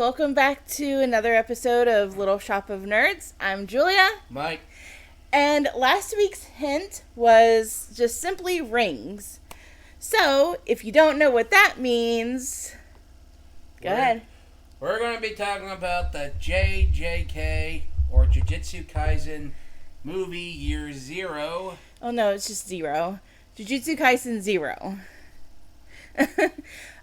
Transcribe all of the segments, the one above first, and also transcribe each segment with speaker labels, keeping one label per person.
Speaker 1: welcome back to another episode of Little Shop of Nerds. I'm Julia.
Speaker 2: Mike.
Speaker 1: And last week's hint was just simply rings. So, if you don't know what that means, go ahead.
Speaker 2: We're going to be talking about the JJK, or JUJUTSU KAISEN, movie year 0.
Speaker 1: Oh no, it's just 0. JUJUTSU KAISEN 0.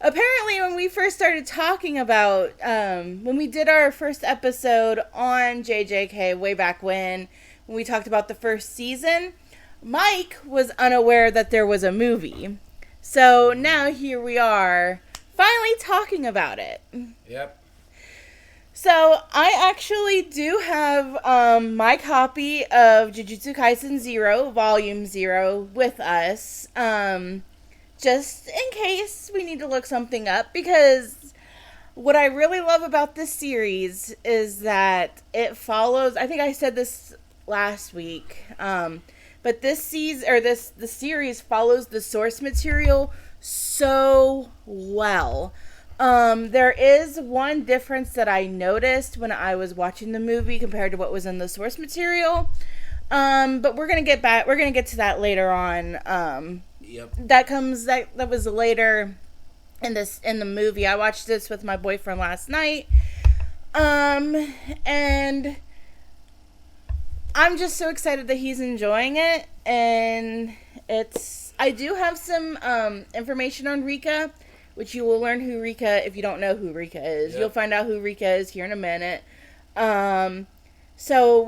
Speaker 1: Apparently, when we first started talking about, when we did our first episode on JJK way back when we talked about the first season, Mike was unaware that there was a movie. So now here we are, finally talking about it.
Speaker 2: Yep.
Speaker 1: So I actually do have my copy of JUJUTSU KAISEN 0, Volume 0, with us. Just in case we need to look something up, because what I really love about this series is that it follows, I think I said this last week, but the series follows the source material so well. There is one difference that I noticed when I was watching the movie compared to what was in the source material. But we're gonna get to that later on.
Speaker 2: Yep.
Speaker 1: That was later in the movie. I watched this with my boyfriend last night. And I'm just so excited that he's enjoying it, and I do have some information on Rika, which you will learn who Rika, if you don't know who Rika is. Yep. You'll find out who Rika is here in a minute. So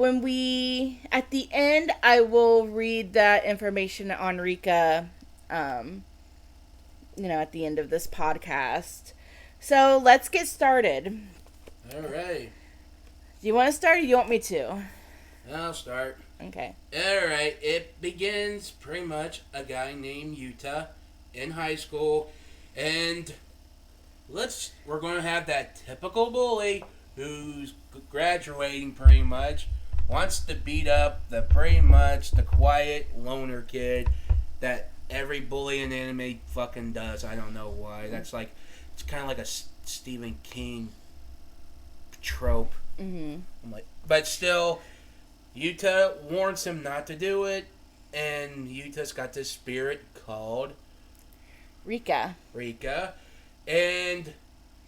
Speaker 1: at the end, I will read that information on Rika, at the end of this podcast. So let's get started.
Speaker 2: All right.
Speaker 1: Do you want to start, or do you want me to?
Speaker 2: I'll start.
Speaker 1: Okay.
Speaker 2: All right. It begins pretty much a guy named Yuta in high school, and we're going to have that typical bully who's graduating pretty much, wants to beat up the quiet loner kid that every bully in anime fucking does. I don't know why. It's kind of like a Stephen King trope. Mm-hmm. But still, Yuta warns him not to do it, and Yuta's got this spirit called
Speaker 1: Rika.
Speaker 2: And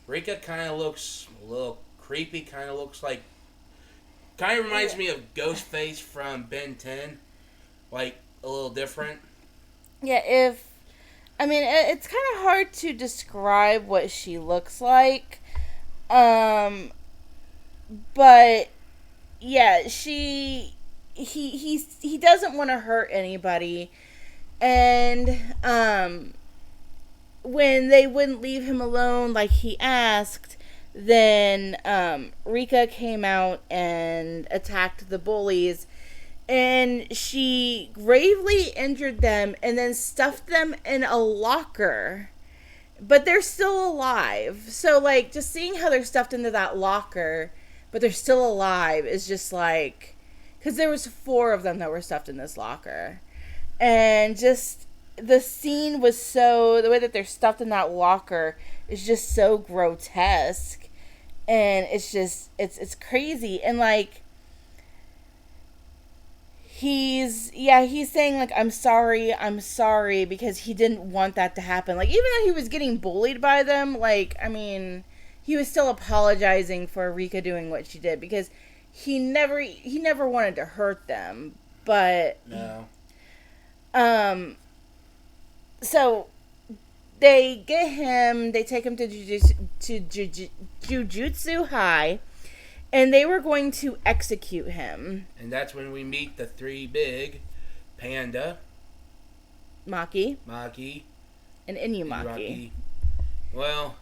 Speaker 2: Rika kind of looks a little creepy, kind of reminds me of Ghostface from Ben 10, like a little different.
Speaker 1: Yeah, it's kind of hard to describe what she looks like, but yeah, he doesn't want to hurt anybody, and when they wouldn't leave him alone like he asked, then Rika came out and attacked the bullies, and she gravely injured them and then stuffed them in a locker. But they're still alive. So, just seeing how they're stuffed into that locker, but they're still alive, is just because there was 4 of them that were stuffed in this locker. And just the scene was the way that they're stuffed in that locker is just so grotesque, and it's crazy. And he's saying I'm sorry because he didn't want that to happen. Even though he was getting bullied by them, he was still apologizing for Rika doing what she did, because he never wanted to hurt them. But
Speaker 2: no.
Speaker 1: So they take him to Jujutsu High, and they were going to execute him.
Speaker 2: And that's when we meet the 3 big: Panda,
Speaker 1: Maki, and Inumaki.
Speaker 2: Well,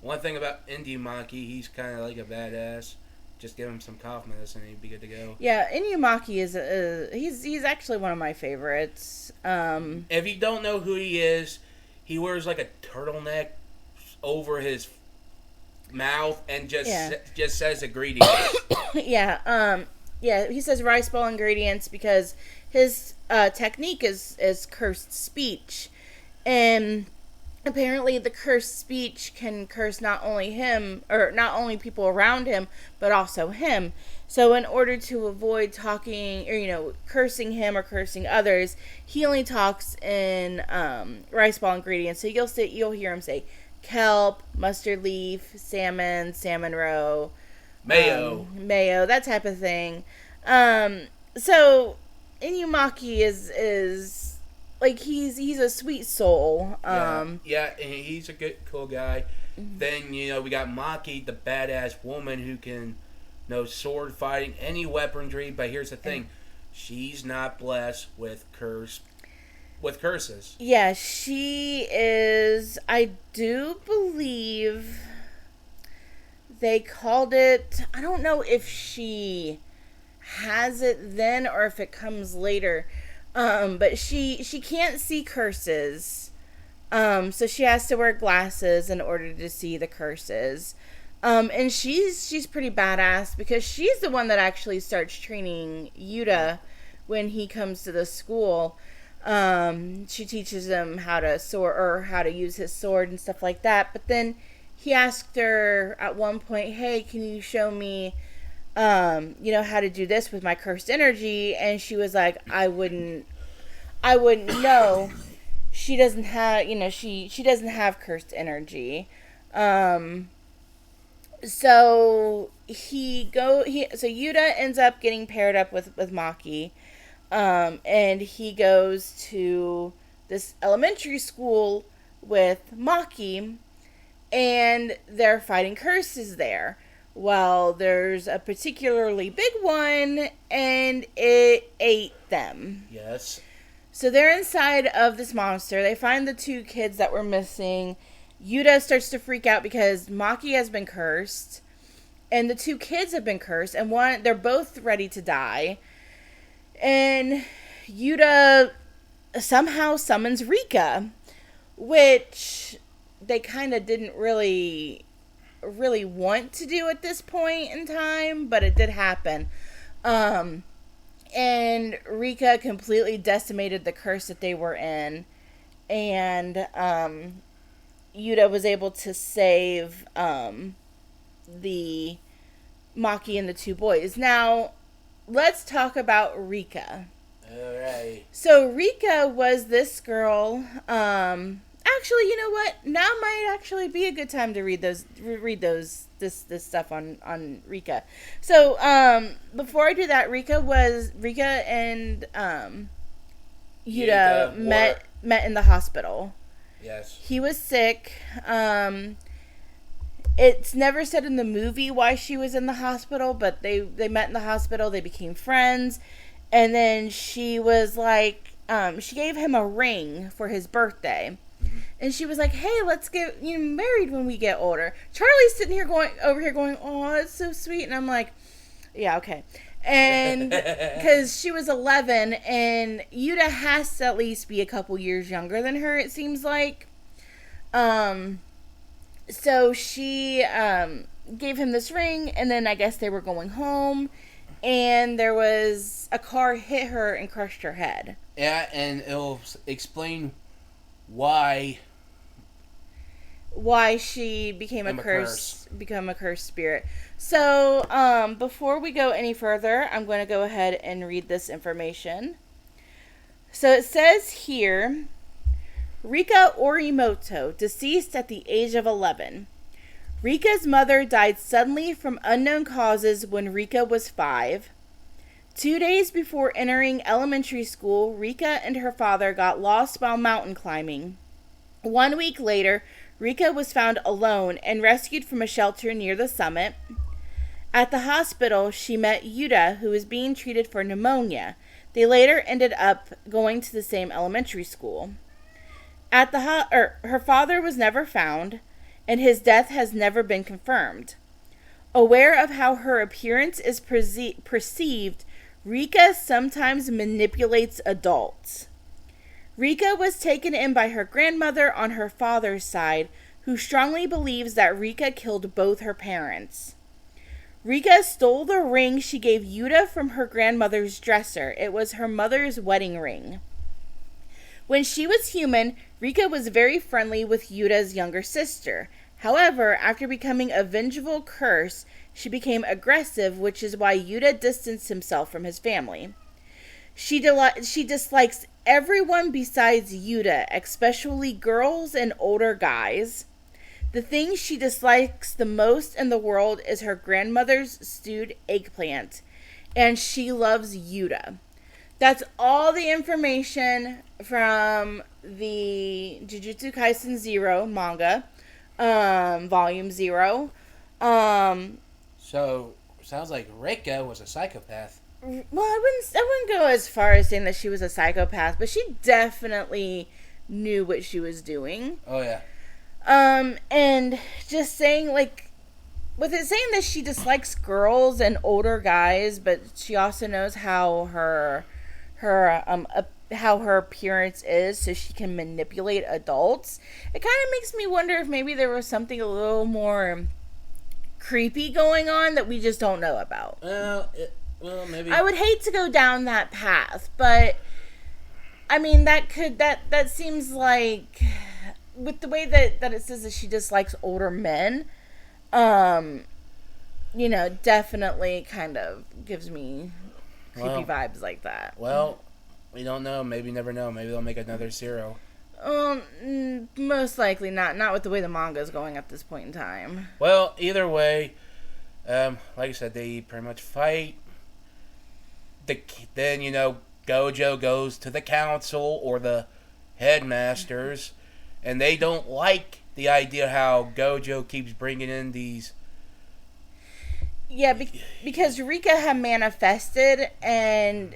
Speaker 2: one thing about Inumaki, he's kind of like a badass. Just give him some cough medicine and he'd be good to go.
Speaker 1: Yeah, Inumaki is he's actually one of my favorites.
Speaker 2: If you don't know who he is, he wears a turtleneck over his mouth and just says ingredients.
Speaker 1: Yeah, he says rice ball ingredients because his technique is cursed speech, and apparently the cursed speech can curse not only him, or not only people around him, but also him. So in order to avoid talking, or cursing him or cursing others, he only talks in rice ball ingredients. So you'll hear him say kelp, mustard leaf, salmon roe, mayo, that type of thing. So Inumaki is like he's a sweet soul.
Speaker 2: Yeah, and he's a good, cool guy. Then we got Maki, the badass woman who can know sword fighting, any weaponry. But here's the thing, she's not blessed with curses.
Speaker 1: Yeah, she is. I do believe they called it. I don't know if she has it then or if it comes later. But she can't see curses. So she has to wear glasses in order to see the curses. And she's pretty badass because she's the one that actually starts training Yuta when he comes to the school. She teaches him how to sword or how to use his sword and stuff like that. But then he asked her at one point, "Hey, can you show me, how to do this with my cursed energy?" And she was like, "I wouldn't know." She doesn't have, she doesn't have cursed energy. So Yuta ends up getting paired up with Maki. And he goes to this elementary school with Maki, and they're fighting curses there. Well, there's a particularly big one, and it ate them.
Speaker 2: Yes.
Speaker 1: So they're inside of this monster. They find the 2 kids that were missing. Yuta starts to freak out because Maki has been cursed, and the 2 kids have been cursed, and they're both ready to die. And Yuta somehow summons Rika, which they kind of didn't really want to do at this point in time, but it did happen. And Rika completely decimated the curse that they were in, and Yuta was able to save the Maki and the 2 boys. Now, let's talk about Rika.
Speaker 2: Alright.
Speaker 1: So Rika was this girl. Actually, you know what? Now might actually be a good time to read this stuff on Rika. So before I do that, Rika and Yuta met in the hospital.
Speaker 2: Yes.
Speaker 1: He was sick. It's never said in the movie why she was in the hospital, but they met in the hospital. They became friends. And then she was like, she gave him a ring for his birthday. Mm-hmm. And she was like, "Hey, let's get married when we get older." Charlie's sitting here going, "Oh, that's so sweet." And I'm like, yeah, okay. And because she was 11, and Yuta has to at least be a couple years younger than her, it seems like. So she gave him this ring, and then I guess they were going home, and there was a car hit her and crushed her head.
Speaker 2: Yeah, and it'll explain why
Speaker 1: she became a cursed spirit. So, before we go any further, I'm going to go ahead and read this information. So it says here, Rika Orimoto, deceased at the age of 11. Rika's mother died suddenly from unknown causes when Rika was 5. 2 days before entering elementary school, Rika and her father got lost while mountain climbing. 1 week later, Rika was found alone and rescued from a shelter near the summit. At the hospital, she met Yuta, who was being treated for pneumonia. They later ended up going to the same elementary school. Her father was never found, and his death has never been confirmed. Aware of how her appearance is perceived, Rika sometimes manipulates adults. Rika was taken in by her grandmother on her father's side, who strongly believes that Rika killed both her parents. Rika stole the ring she gave Yuta from her grandmother's dresser. It was her mother's wedding ring. When she was human, Rika was very friendly with Yuta's younger sister. However, after becoming a vengeful curse, she became aggressive, which is why Yuta distanced himself from his family. She dislikes everyone besides Yuta, especially girls and older guys. The thing she dislikes the most in the world is her grandmother's stewed eggplant, and she loves Yuta. That's all the information from the Jujutsu Kaisen 0 manga, volume 0.
Speaker 2: So, sounds like Rika was a psychopath.
Speaker 1: Well, I wouldn't go as far as saying that she was a psychopath, but she definitely knew what she was doing.
Speaker 2: Oh, yeah.
Speaker 1: And just saying, like, with it saying that she dislikes girls and older guys, but she also knows how her appearance is, so she can manipulate adults. It kind of makes me wonder if maybe there was something a little more creepy going on that we just don't know about.
Speaker 2: Well, maybe.
Speaker 1: I would hate to go down that path, but I mean that seems like, with the way that it says that she dislikes older men, definitely kind of gives me creepy vibes like that.
Speaker 2: Well, we don't know. Maybe never know. Maybe they'll make another Zero.
Speaker 1: Most likely not. Not with the way the manga is going at this point in time.
Speaker 2: Well, either way, like I said, they pretty much fight. Then, Gojo goes to the council or the headmasters, and they don't like the idea how Gojo keeps bringing in these...
Speaker 1: Yeah, because Rika had manifested, and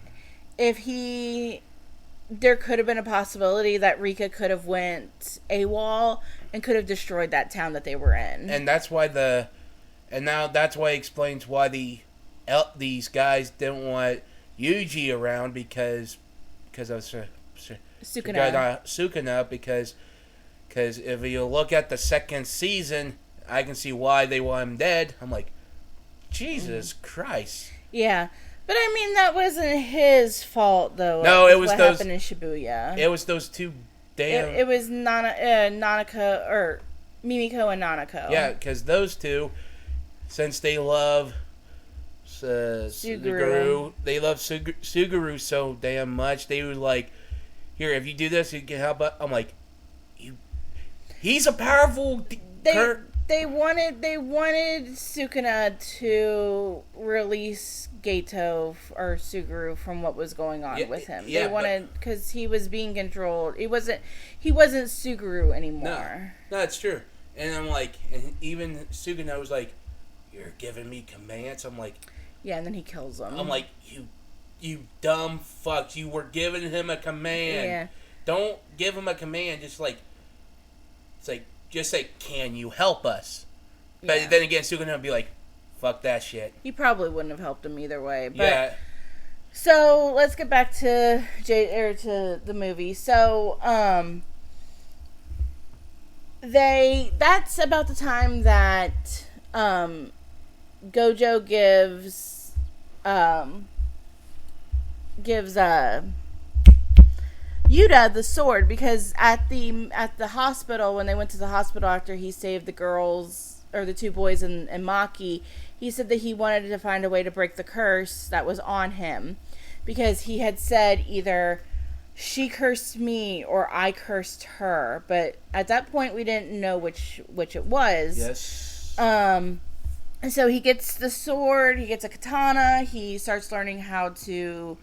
Speaker 1: there could have been a possibility that Rika could have went AWOL and could have destroyed that town that they were in.
Speaker 2: And that's why that's why it explains why these guys didn't want Yuji around because of Sukuna, because if you look at the second season, I can see why they want him dead. I'm like, Jesus Christ.
Speaker 1: Yeah. But I mean, that wasn't his fault, though.
Speaker 2: No, it was
Speaker 1: what
Speaker 2: those...
Speaker 1: happened in Shibuya.
Speaker 2: It was those two damn...
Speaker 1: It was Nanako, or Mimiko and Nanako.
Speaker 2: Yeah, because those two, since they love... Suguru. They love Suguru so damn much. They were like, "Here, if you do this, you can help." I'm like, he's a powerful.
Speaker 1: They wanted Sukuna to release Gato or Suguru from what was going on with him.
Speaker 2: Yeah,
Speaker 1: they wanted, because he was being controlled. He wasn't Suguru anymore.
Speaker 2: No, it's true. And I'm like, and even Suguna was like, "You're giving me commands." I'm like.
Speaker 1: Yeah, and then he kills him.
Speaker 2: I'm like, you dumb fuck. You were giving him a command.
Speaker 1: Yeah.
Speaker 2: Don't give him a command. Just say, can you help us? But then again, Sukuna would be like, fuck that shit.
Speaker 1: He probably wouldn't have helped him either way. But,
Speaker 2: yeah.
Speaker 1: So, let's get back to to the movie. So, that's about the time that, Gojo gives Yuta the sword, because at the hospital, when they went to the hospital after he saved the girls, or the two boys and Maki, he said that he wanted to find a way to break the curse that was on him, because he had said either she cursed me or I cursed her, but at that point we didn't know which it was.
Speaker 2: Yes.
Speaker 1: And so he gets the sword, he gets a katana, he starts learning how to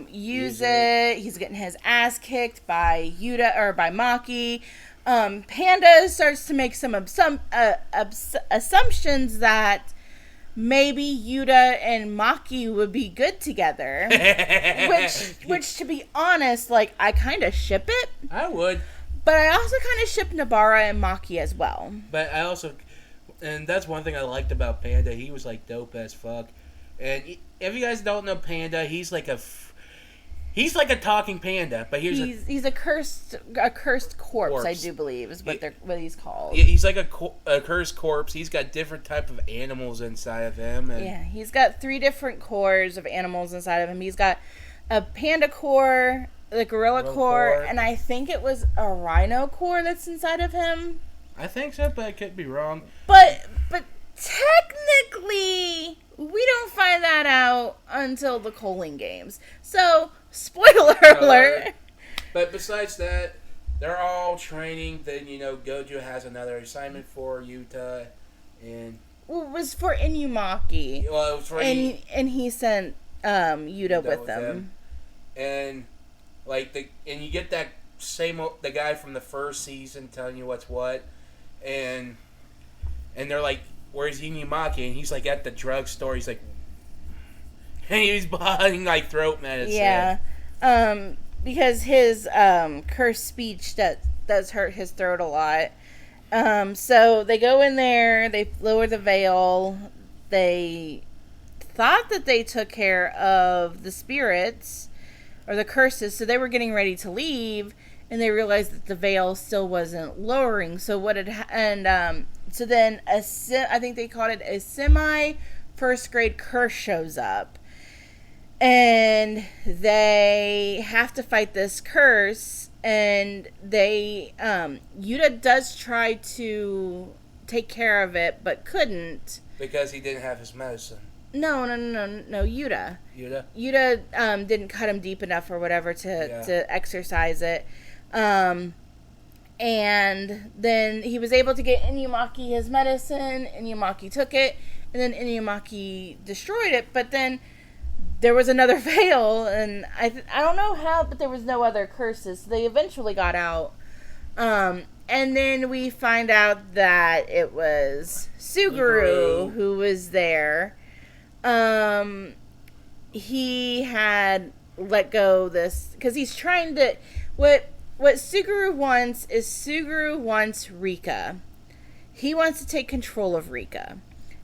Speaker 1: use it. He's getting his ass kicked by Yuta, or by Maki. Panda starts to make some assumptions that maybe Yuta and Maki would be good together. which to be honest, like, I kind of ship it.
Speaker 2: I would.
Speaker 1: But I also kind of ship Nobara and Maki as well.
Speaker 2: But I also... And that's one thing I liked about Panda. He was, like, dope as fuck. And if you guys don't know Panda, he's like a talking panda. But
Speaker 1: he's a cursed corpse, I do believe, is what he's called.
Speaker 2: Yeah, he's like a cursed corpse. He's got different type of animals inside of him. And
Speaker 1: yeah, he's got 3 different cores of animals inside of him. He's got a panda core, the gorilla core, and I think it was a rhino core that's inside of him.
Speaker 2: I think so, but I could be wrong.
Speaker 1: But technically, we don't find that out until the Kohling games. So, spoiler alert.
Speaker 2: But besides that, they're all training. Then, Gojo has another assignment for Yuta. And
Speaker 1: well, it was for Inumaki.
Speaker 2: Well, it was for
Speaker 1: and he sent Yuta with them.
Speaker 2: And and you get that the guy from the first season telling you what's what, and they're like, "Where's Inumaki?" And he's like at the drugstore. He's like, and he's buying like throat medicine.
Speaker 1: Yeah, because his cursed speech that does hurt his throat a lot. So they go in there. They lower the veil. They thought that they took care of the spirits or the curses, so they were getting ready to leave, and they realized that the veil still wasn't lowering. So so then I think they called it a semi first grade curse shows up, and they have to fight this curse, and they Yuta does try to take care of it but couldn't
Speaker 2: because he didn't have his medicine.
Speaker 1: No, Yuta. Yuta didn't cut him deep enough or whatever to exercise it. And then he was able to get Inumaki his medicine. Inumaki took it, and then Inumaki destroyed it. But then there was another veil, and I don't know how, but there was no other curses. So they eventually got out. And then we find out that it was Suguru who was there. He had let go this because he's trying to. What Suguru wants is Suguru wants Rika. He wants to take control of Rika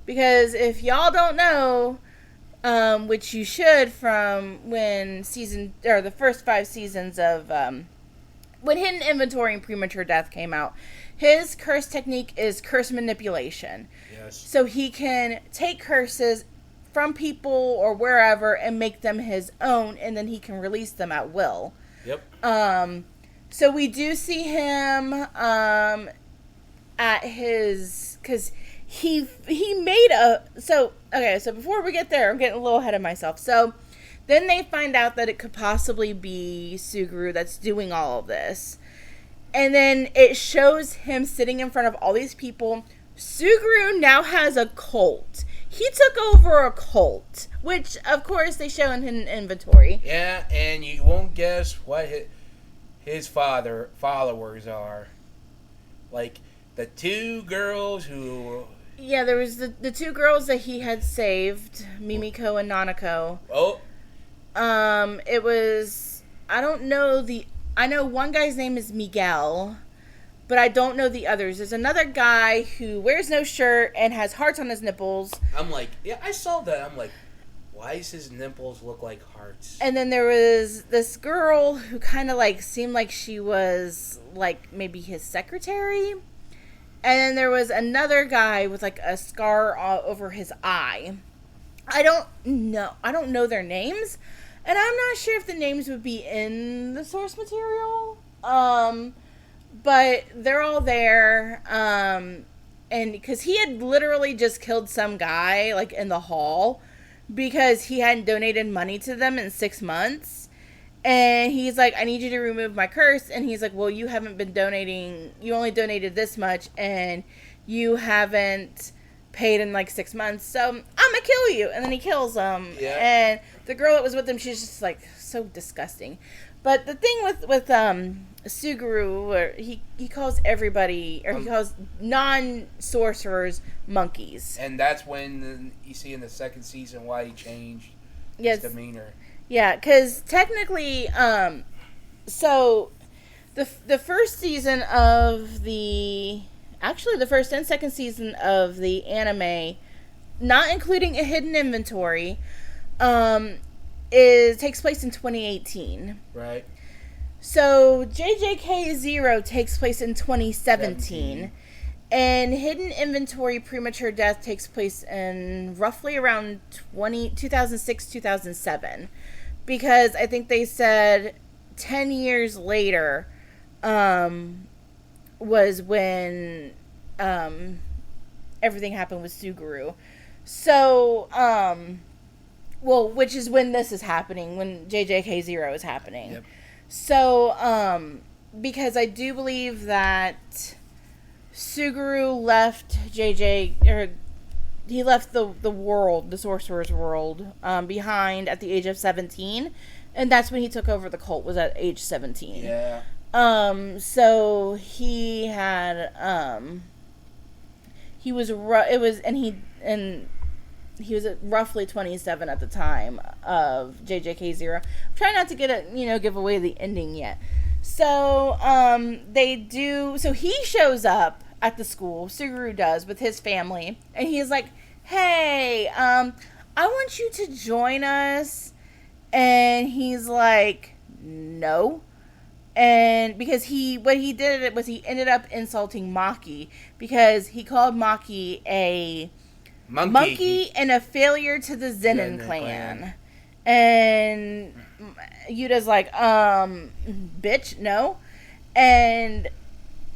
Speaker 1: because if y'all don't know, which you should from when the first 5 seasons of when Hidden Inventory and Premature Death came out, his curse technique is curse manipulation.
Speaker 2: Yes.
Speaker 1: So he can take curses from people or wherever and make them his own, and then he can release them at will.
Speaker 2: Yep.
Speaker 1: So we do see him at his, because he made so before we get there, I'm getting a little ahead of myself. So then they find out that it could possibly be Suguru that's doing all of this, and then it shows him sitting in front of all these people. Suguru now has a cult. He took over a cult, which, of course, they show in Hidden Inventory.
Speaker 2: Yeah, and you won't guess what his followers are. Like, the 2 girls who...
Speaker 1: Yeah, there was the 2 girls that he had saved, Mimiko and Nanako.
Speaker 2: Oh.
Speaker 1: It was... I know one guy's name is Miguel, but I don't know the others. There's another guy who wears no shirt and has hearts on his nipples.
Speaker 2: I'm like, yeah, I saw that. I'm like, why does his nipples look like hearts?
Speaker 1: And then there was this girl who kind of seemed like she was maybe his secretary. And then there was another guy with a scar over his eye. I don't know their names. And I'm not sure if the names would be in the source material. But they're all there, and because he had literally just killed some guy, in the hall, because he hadn't donated money to them in 6 months, and he's like, I need you to remove my curse, and he's like, well, you haven't been donating, you only donated this much, and you haven't paid in 6 months, so I'm gonna kill you, and then he kills him, and the girl that was with him, she's just, so disgusting. But the thing with Suguru, where he calls everybody, or he calls non-sorcerers monkeys.
Speaker 2: And that's when you see in the 2nd season why he changed his demeanor.
Speaker 1: Yeah, because technically, so the first season of the first and 2nd season of the anime, not including a Hidden Inventory, takes place in 2018.
Speaker 2: Right.
Speaker 1: So JJK 0 takes place in 2017. And Hidden Inventory Premature Death takes place in roughly around 2006, 2007. Because I think they said 10 years later was when everything happened with Suguru. So, well, which is when this is happening, when JJK0 is happening.
Speaker 2: Yep.
Speaker 1: So, because I do believe that Suguru left he left the world, the Sorcerer's World, behind at the age of 17, and that's when he took over the cult, was at age 17.
Speaker 2: Yeah.
Speaker 1: So he had, he was roughly 27 at the time of JJK0. I'm trying not to give away the ending yet. So, so he shows up at the school, Suguru does, with his family, and he's like, hey, I want you to join us, and he's like, no, and because what he did was he ended up insulting Maki, because he called Maki a monkey and a failure to the Zenin clan. And Yuta's like, bitch, no. And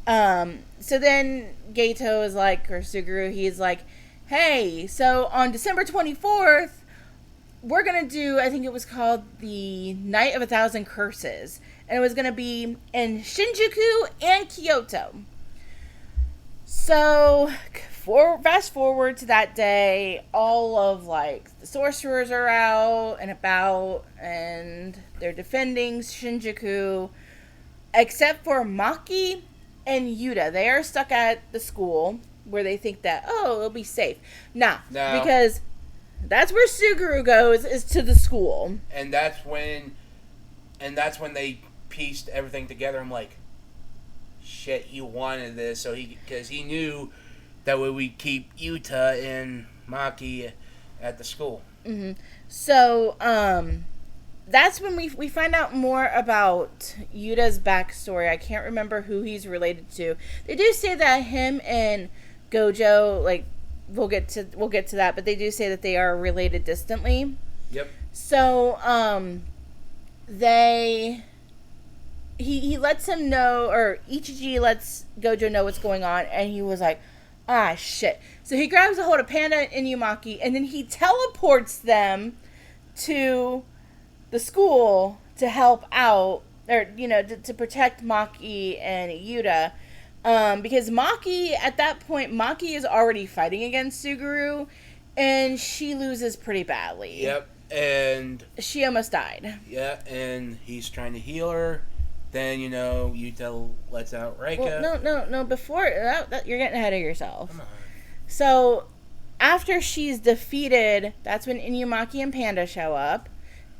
Speaker 1: so then Gato is like, or Suguru, he's like, hey, so on December 24th, we're going to do, I think it was called the Night of 1,000 Curses. And it was going to be in Shinjuku and Kyoto. So, fast forward to that day, all of, the sorcerers are out and about, and they're defending Shinjuku, except for Maki and Yuta. They are stuck at the school, where they think that, it'll be safe. No. Because that's where Suguru goes, is to the school.
Speaker 2: And that's when they pieced everything together. I'm like, shit, you wanted this, because he knew that way we keep Yuta and Maki at the school.
Speaker 1: Mm-hmm. So, that's when we find out more about Yuta's backstory. I can't remember who he's related to. They do say that him and Gojo, we'll get to that, but they do say that they are related distantly.
Speaker 2: Yep.
Speaker 1: So, he lets him know, or Ichiji lets Gojo know what's going on, and he was like, ah, shit. So he grabs a hold of Panda and Inumaki, and then he teleports them to the school to help out, or, to protect Maki and Yuta. Because Maki, at that point, Maki is already fighting against Suguru, and she loses pretty badly.
Speaker 2: Yep, and
Speaker 1: she almost died.
Speaker 2: Yeah, and he's trying to heal her. Then, Yuta lets out Reika.
Speaker 1: Well, no, before that, you're getting ahead of yourself.
Speaker 2: Come on.
Speaker 1: So, after she's defeated, that's when Inumaki and Panda show up.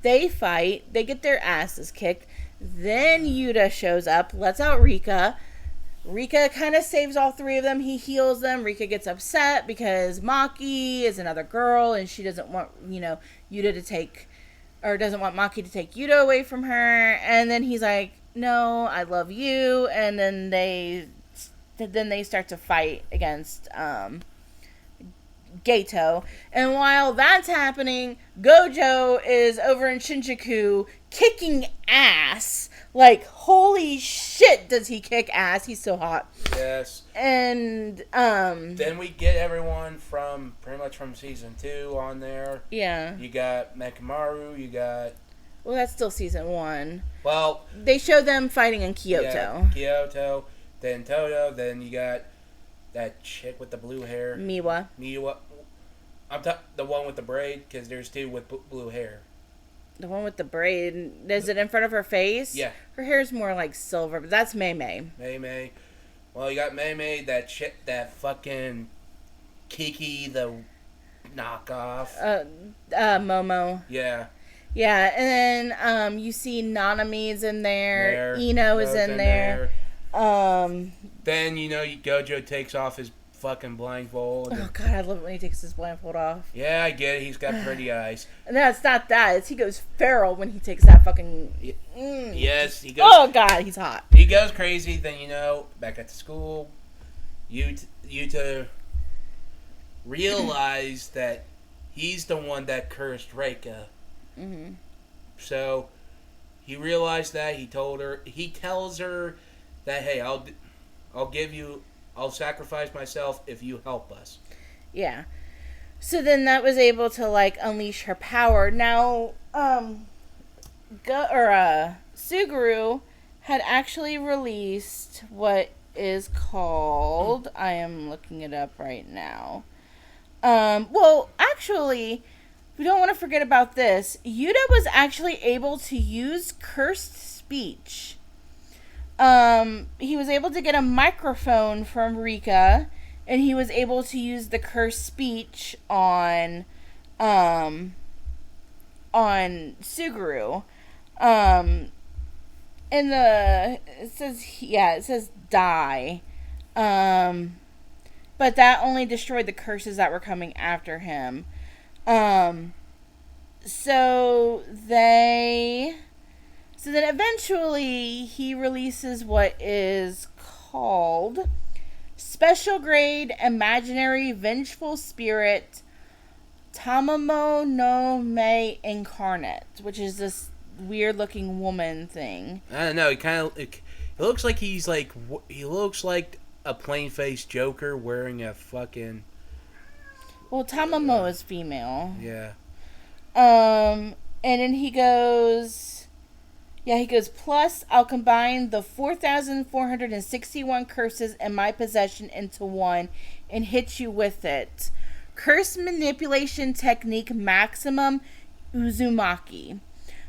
Speaker 1: They fight. They get their asses kicked. Then Yuta shows up, lets out Rika. Rika kind of saves all three of them. He heals them. Rika gets upset because Maki is another girl and she doesn't want, Yuta to take, or doesn't want Maki to take Yuta away from her. And then he's like, no, I love you. And then they start to fight against Gato. And while that's happening, Gojo is over in Shinjuku kicking ass. Holy shit, does he kick ass. He's so hot.
Speaker 2: Yes.
Speaker 1: And
Speaker 2: then we get everyone pretty much from season 2 on there.
Speaker 1: Yeah.
Speaker 2: You got Mekamaru, you got...
Speaker 1: Well, that's still season 1.
Speaker 2: Well...
Speaker 1: They show them fighting in Kyoto.
Speaker 2: Yeah, Kyoto, then Toto, then you got that chick with the blue hair.
Speaker 1: Miwa.
Speaker 2: I'm the one with the braid, because there's 2 with blue hair.
Speaker 1: The one with the braid, is it in front of her face?
Speaker 2: Yeah.
Speaker 1: Her hair's more like silver, but that's Mei Mei.
Speaker 2: Mei Mei. Well, you got Mei Mei, that chick, that fucking Kiki, the knockoff.
Speaker 1: Momo.
Speaker 2: Yeah.
Speaker 1: Yeah, and then you see Nanami's in there. Ino is in there.
Speaker 2: Then, Gojo takes off his fucking blindfold.
Speaker 1: Oh, God, I love it when he takes his blindfold off.
Speaker 2: Yeah, I get it. He's got pretty eyes.
Speaker 1: No, it's not that. It's he goes feral when he takes that fucking...
Speaker 2: Yes, he goes...
Speaker 1: Oh, God, he's hot.
Speaker 2: He goes crazy. Then, back at the school, Yuta realized that he's the one that cursed Reika.
Speaker 1: Mm-hmm.
Speaker 2: So, he realized that. He tells her that, hey, I'll sacrifice myself if you help us.
Speaker 1: Yeah. So then that was able to like unleash her power. Now, Suguru had actually released what is called. I am looking it up right now. Well, actually, we don't want to forget about this. Yuta was actually able to use cursed speech. He was able to get a microphone from Rika, and he was able to use the cursed speech on Suguru. It says die. But that only destroyed the curses that were coming after him. So then eventually he releases what is called Special Grade Imaginary Vengeful Spirit Tamamo no Me Incarnate, which is this weird looking woman thing.
Speaker 2: I don't know. It looks like he looks like a plain faced Joker wearing a fucking.
Speaker 1: Well, Tamamo is female.
Speaker 2: Yeah.
Speaker 1: And then he goes, plus I'll combine the 4,461 curses in my possession into one and hit you with it. Curse manipulation technique maximum Uzumaki.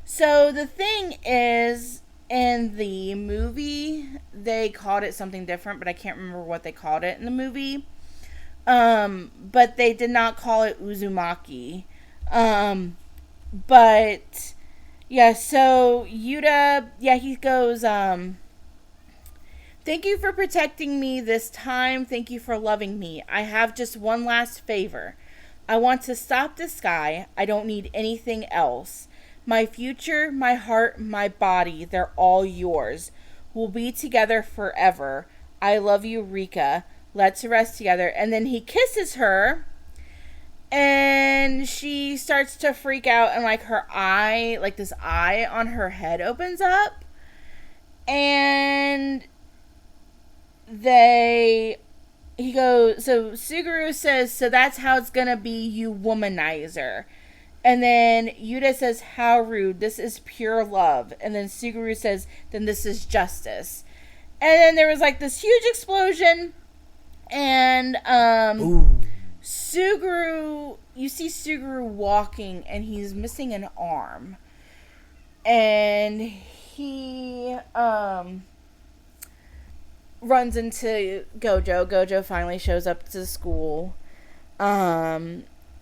Speaker 1: So the thing is, in the movie, they called it something different, but I can't remember what they called it in the movie. But they did not call it Uzumaki. But yeah, so Yuta, he goes, thank you for protecting me this time. Thank you for loving me. I have just one last favor. I want to stop this guy. I don't need anything else. My future, my heart, my body, they're all yours. We'll be together forever. I love you, Rika. Let's rest together. And then he kisses her. And she starts to freak out. And like her eye, like this eye on her head opens up. And he goes, so Suguru says, so that's how it's gonna be, you womanizer. And then Yuta says, how rude, this is pure love. And then Suguru says, then this is justice. And then there was like this huge explosion. And Suguru, you see Suguru walking and he's missing an arm. And he runs into Gojo. Gojo finally shows up to school.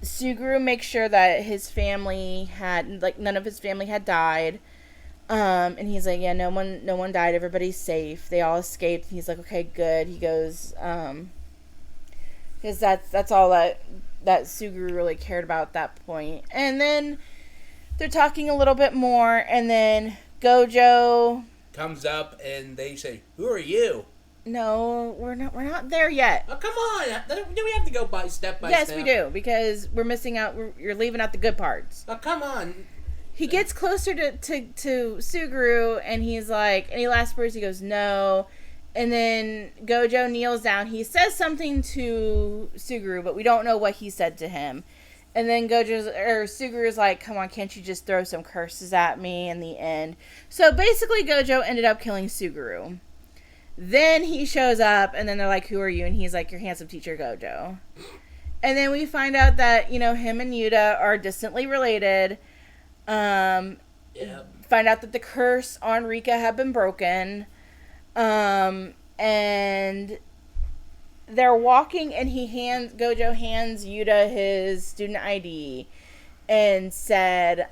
Speaker 1: Suguru makes sure that his family had, like, none of his family had died. And he's like, yeah, no one died. Everybody's safe. They all escaped. He's like, okay, good. He goes, because that's all that Suguru really cared about at that point. And then they're talking a little bit more, and then Gojo
Speaker 2: comes up and they say, who are you?
Speaker 1: No, we're not there yet.
Speaker 2: Oh, come on. Do we have to go step by step?
Speaker 1: Yes, we do, because we're missing out. You're leaving out the good parts.
Speaker 2: Oh, come on.
Speaker 1: He gets closer to Suguru, and he's like, any last words? He goes, no. And then Gojo kneels down. He says something to Suguru, but we don't know what he said to him. And then Suguru's like, come on, can't you just throw some curses at me in the end? So basically, Gojo ended up killing Suguru. Then he shows up, and then they're like, who are you? And he's like, your handsome teacher, Gojo. And then we find out that, him and Yuta are distantly related. Find out that the curse on Rika had been broken. And they're walking, and Gojo hands Yuta his student ID and said,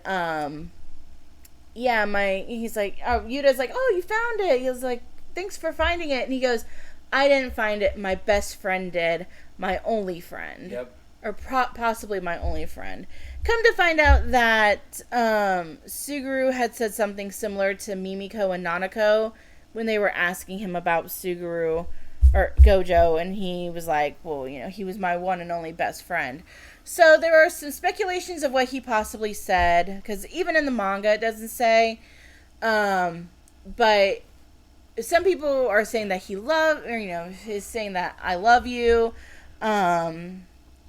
Speaker 1: he's like, Yuta's like, oh, you found it. He was like, thanks for finding it. And he goes, I didn't find it. My best friend did. My only friend.
Speaker 2: Yep.
Speaker 1: Or possibly my only friend. Come to find out that Suguru had said something similar to Mimiko and Nanako when they were asking him about Suguru or Gojo, and he was like, well, he was my one and only best friend. So there are some speculations of what he possibly said, because even in the manga it doesn't say. But some people are saying that he's saying that I love you,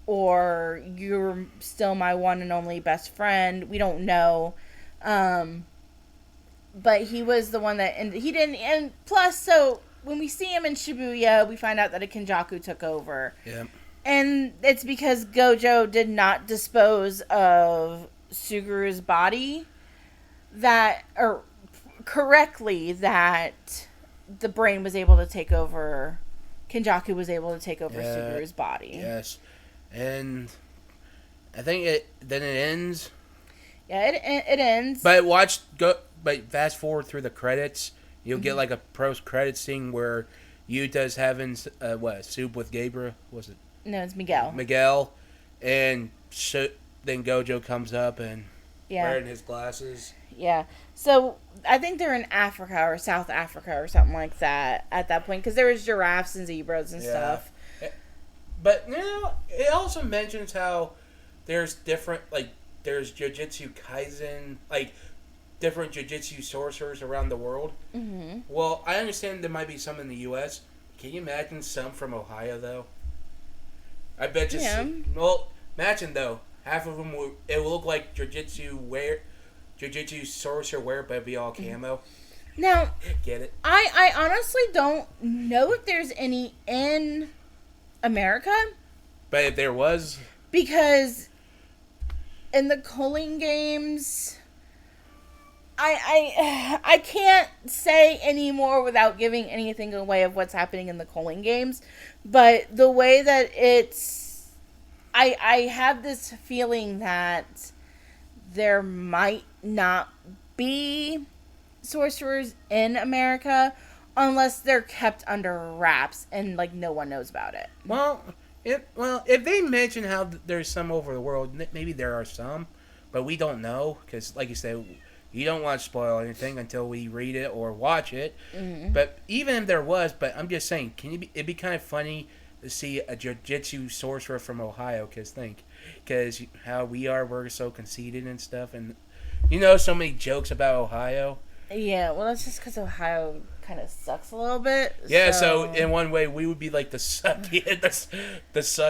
Speaker 1: or you're still my one and only best friend. We don't know. But he was the one that, and he didn't, and plus, so when we see him in Shibuya, we find out that a Kenjaku took over.
Speaker 2: Yeah.
Speaker 1: And it's because Gojo did not dispose of Suguru's body correctly, that the brain was able to take over, Kenjaku was able to take over Suguru's body.
Speaker 2: Yes. And I think it ends.
Speaker 1: Yeah, it ends.
Speaker 2: But fast forward through the credits, you'll get like a post-credit scene where Yuta's having soup with Gabriel. Was it?
Speaker 1: No, it's Miguel.
Speaker 2: Miguel, and then Gojo comes up and wearing his glasses.
Speaker 1: Yeah. So I think they're in Africa or South Africa or something like that at that point, because there was giraffes and zebras and stuff.
Speaker 2: But it also mentions how there's different, there's Jujutsu Kaisen, different Jujutsu sorcerers around the world.
Speaker 1: Mm-hmm.
Speaker 2: Well, I understand there might be some in the U.S. Can you imagine some from Ohio, though? I bet you.
Speaker 1: Yeah.
Speaker 2: Well, imagine, though. Half of them it will look like Jujutsu sorcerer wear, but it'd be all camo.
Speaker 1: Now,
Speaker 2: get it?
Speaker 1: I honestly don't know if there's any in America.
Speaker 2: But if there was,
Speaker 1: because in the Culling games, I can't say any more without giving anything away of what's happening in the Culling games. But the way that I have this feeling that there might not be sorcerers in America unless they're kept under wraps and no one knows about it.
Speaker 2: Well, if they mention how there's some over the world, maybe there are some, but we don't know because, like you said, you don't want to spoil anything until we read it or watch it.
Speaker 1: Mm-hmm.
Speaker 2: But even if there was, I'm just saying, it'd be kind of funny to see a Jujutsu sorcerer from Ohio, because how we're so conceited and stuff, and so many jokes about Ohio.
Speaker 1: Yeah, well, that's just because Ohio kind of sucks a little bit.
Speaker 2: Yeah, so in one way, we would be like the suck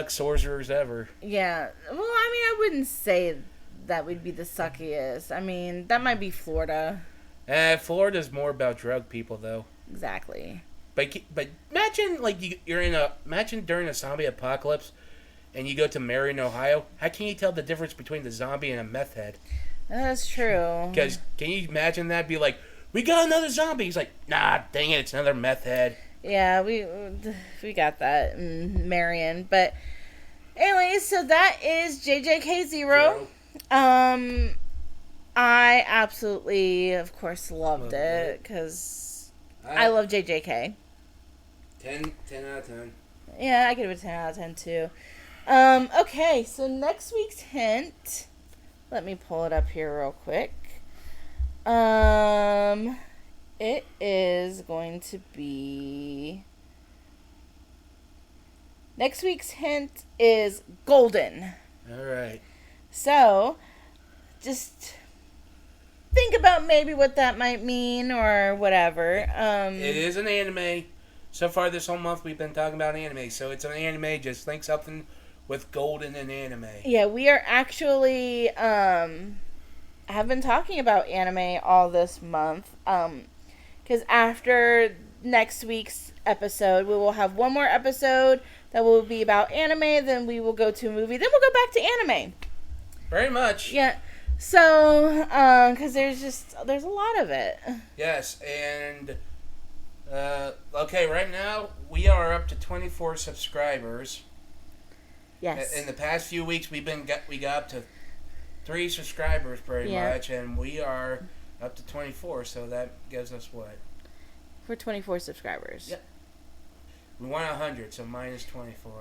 Speaker 2: sorcerers ever.
Speaker 1: Yeah, well, I wouldn't say that we'd be the suckiest. That might be Florida.
Speaker 2: Florida's more about drug people, though.
Speaker 1: Exactly.
Speaker 2: But imagine imagine during a zombie apocalypse, and you go to Marion, Ohio. How can you tell the difference between the zombie and a meth head?
Speaker 1: That's true.
Speaker 2: Because can you imagine that? Be like, we got another zombie. He's like, nah, dang it, it's another meth head.
Speaker 1: Yeah, we got that in Marion. But anyways, so that is JJK Zero. I absolutely, of course, loved it because I love JJK.
Speaker 2: 10 out of 10.
Speaker 1: Yeah, I give it a 10 out of 10 too. Okay, so next week's hint. Let me pull it up here real quick. It is going to be... Next week's hint is golden.
Speaker 2: Alright.
Speaker 1: So, just think about maybe what that might mean or whatever.
Speaker 2: It is an anime. So far this whole month we've been talking about anime. So it's an anime. Just think something with golden and anime.
Speaker 1: Yeah, we are actually... have been talking about anime all this month. Because after next week's episode, we will have one more episode that will be about anime. Then we will go to a movie. Then we'll go back to anime.
Speaker 2: Very much.
Speaker 1: Yeah. So, because there's a lot of it.
Speaker 2: Yes, and okay, right now we are up to 24 subscribers.
Speaker 1: Yes.
Speaker 2: In the past few weeks, we got up to 3 subscribers pretty much, and we are up to 24. So that gives us what?
Speaker 1: For 24 subscribers.
Speaker 2: Yep. We want 100, so minus 24.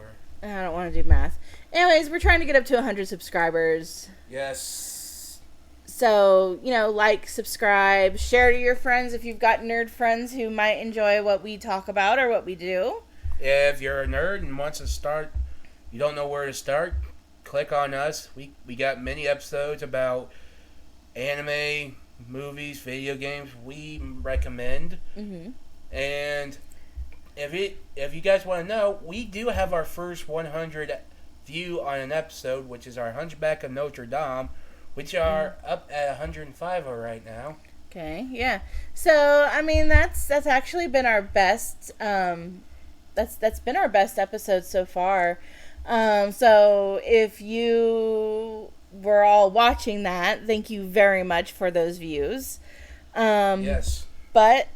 Speaker 1: I don't want to do math. Anyways, we're trying to get up to 100 subscribers.
Speaker 2: Yes.
Speaker 1: So, like, subscribe, share to your friends if you've got nerd friends who might enjoy what we talk about or what we do.
Speaker 2: If you're a nerd and wants to start, you don't know where to start, click on us. We got many episodes about anime, movies, video games we recommend.
Speaker 1: Mm-hmm.
Speaker 2: And if you guys want to know, we do have our first 100 view on an episode, which is our Hunchback of Notre Dame, which are up at 105 right now.
Speaker 1: Okay, yeah. So I mean, that's actually been our best. That's been our best episode so far. So if you were all watching that, thank you very much for those views.
Speaker 2: Yes.
Speaker 1: But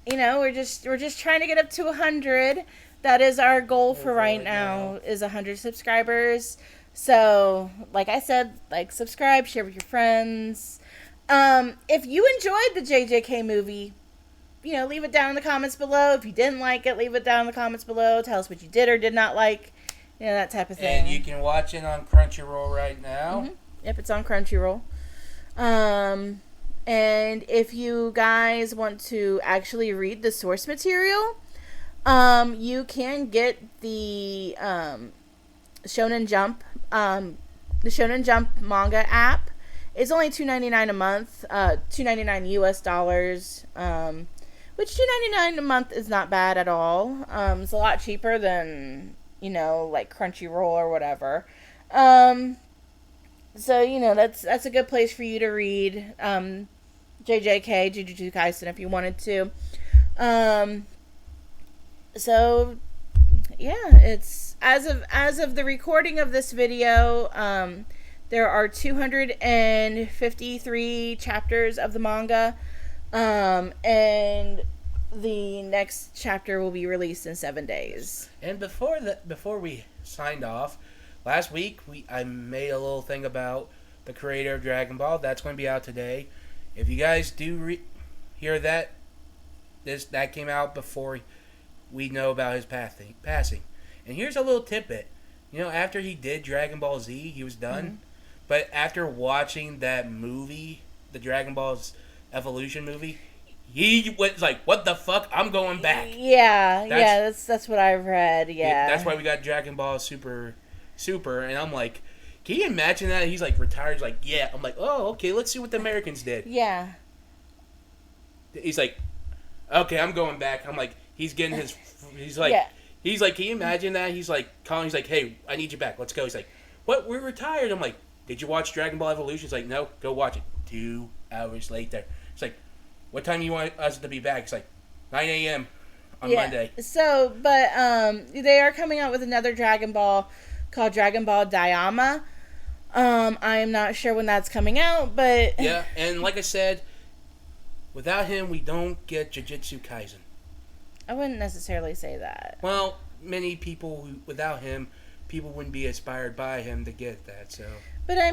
Speaker 1: you know, we're just trying to get up to 100. That is our goal for right now, is 100 subscribers. So, like I said, like, subscribe, share with your friends. If you enjoyed the JJK movie, you know, leave it down in the comments below. If you didn't like it, leave it down in the comments below. Tell us what you did or did not like. You know, that type of thing.
Speaker 2: And you can watch it on Crunchyroll right now.
Speaker 1: Mm-hmm. Yep, it's on Crunchyroll. And if you guys want to actually read the source material, you can get the Shonen Jump manga app. It's only $2.99 a month, $2.99 US, which $2.99 a month is not bad at all. It's a lot cheaper than, you know, like Crunchyroll or whatever. So, you know, that's a good place for you to read JJK, Jujutsu Kaisen, if you wanted to. So, yeah, it's as of the recording of this video, there are 253 chapters of the manga, and the next chapter will be released in 7 days.
Speaker 2: And before we signed off, last week I made a little thing about the creator of Dragon Ball. That's going to be out today. If you guys do hear that, that came out before we know about his passing. And here's a little tidbit. You know, after he did Dragon Ball Z, he was done. Mm-hmm. But after watching that movie, the Dragon Ball's Evolution movie, he was like, "What the fuck? I'm going back."
Speaker 1: Yeah, that's what I've read. Yeah,
Speaker 2: that's why we got Dragon Ball Super, and I'm like, can you imagine that? He's like retired. He's like, yeah. I'm like, oh, okay. Let's see what the Americans did.
Speaker 1: Yeah.
Speaker 2: He's like, okay, I'm going back. I'm like, he's getting his. He's like, yeah. He's like, can you imagine that? He's like calling. He's like, hey, I need you back. Let's go. He's like, what? We're retired. I'm like, did you watch Dragon Ball Evolution? He's like, no, go watch it. 2 hours later. It's like, what time do you want us to be back? It's like 9 a.m. on Monday.
Speaker 1: So, but they are coming out with another Dragon Ball called Dragon Ball Daima. I am not sure when that's coming out, but
Speaker 2: yeah, and like I said, without him, we don't get Jujutsu Kaisen.
Speaker 1: I wouldn't necessarily say that.
Speaker 2: Well, many people without him, people wouldn't be inspired by him to get that. So.
Speaker 1: But I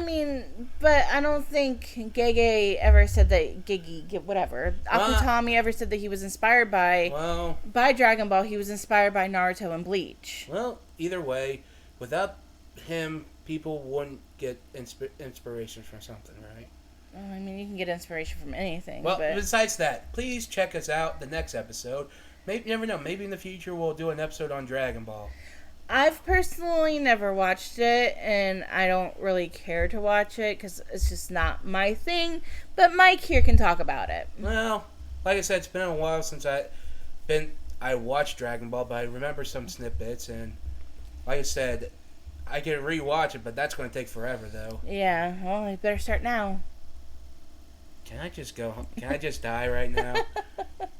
Speaker 1: don't think Gege ever said that. Akutami ever said that he was inspired by Dragon Ball. He was inspired by Naruto and Bleach.
Speaker 2: Well, either way, without him, people wouldn't get inspiration from something, right?
Speaker 1: Well, I mean, you can get inspiration from anything.
Speaker 2: Well,
Speaker 1: but
Speaker 2: besides that, please check us out the next episode. Maybe, you never know. Maybe in the future we'll do an episode on Dragon Ball.
Speaker 1: I've personally never watched it, and I don't really care to watch it because it's just not my thing. But Mike here can talk about it.
Speaker 2: Well, like I said, it's been a while since I watched Dragon Ball, but I remember some snippets, and like I said, I can rewatch it, but that's going to take forever, though.
Speaker 1: Yeah, well, you better start now.
Speaker 2: Can I just go home? Can I just die right now?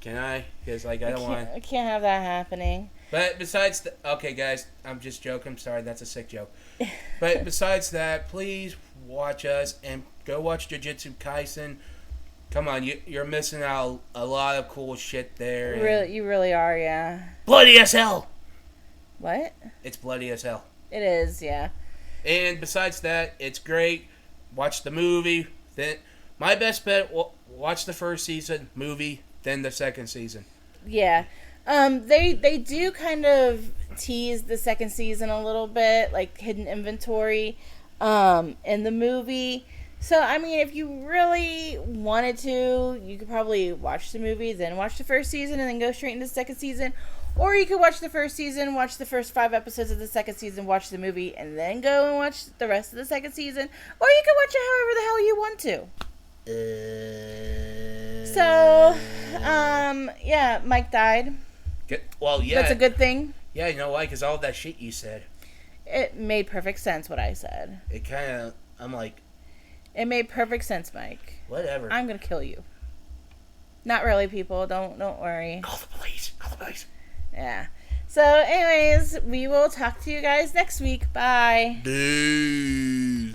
Speaker 2: Can I? Because, like, I don't want...
Speaker 1: I can't have that happening.
Speaker 2: But besides... okay, guys, I'm just joking. I'm sorry, that's a sick joke. But besides that, please watch us and go watch Jujutsu Kaisen. Come on, you're missing out a lot of cool shit there.
Speaker 1: You really are, yeah.
Speaker 2: Bloody as hell!
Speaker 1: What?
Speaker 2: It's bloody as hell.
Speaker 1: It is, yeah.
Speaker 2: And besides that, it's great. Watch the movie. Then my best bet, watch the first season, movie, then the second season.
Speaker 1: Yeah. They do kind of tease the second season a little bit, like hidden inventory in the movie. So, I mean, if you really wanted to, you could probably watch the movie, then watch the first season, and then go straight into the second season. Or you could watch the first season, watch the first 5 episodes of the second season, watch the movie, and then go and watch the rest of the second season. Or you could watch it however the hell you want to. So, yeah, Mike died.
Speaker 2: Well, yeah.
Speaker 1: That's a good thing.
Speaker 2: Yeah, you know why? Because all that shit you said.
Speaker 1: It made perfect sense what I said.
Speaker 2: It kind of, I'm like.
Speaker 1: It made perfect sense, Mike.
Speaker 2: Whatever.
Speaker 1: I'm gonna kill you. Not really, people. Don't worry.
Speaker 2: Call the police. Call the police.
Speaker 1: Yeah. So, anyways, we will talk to you guys next week. Bye.
Speaker 2: Dude.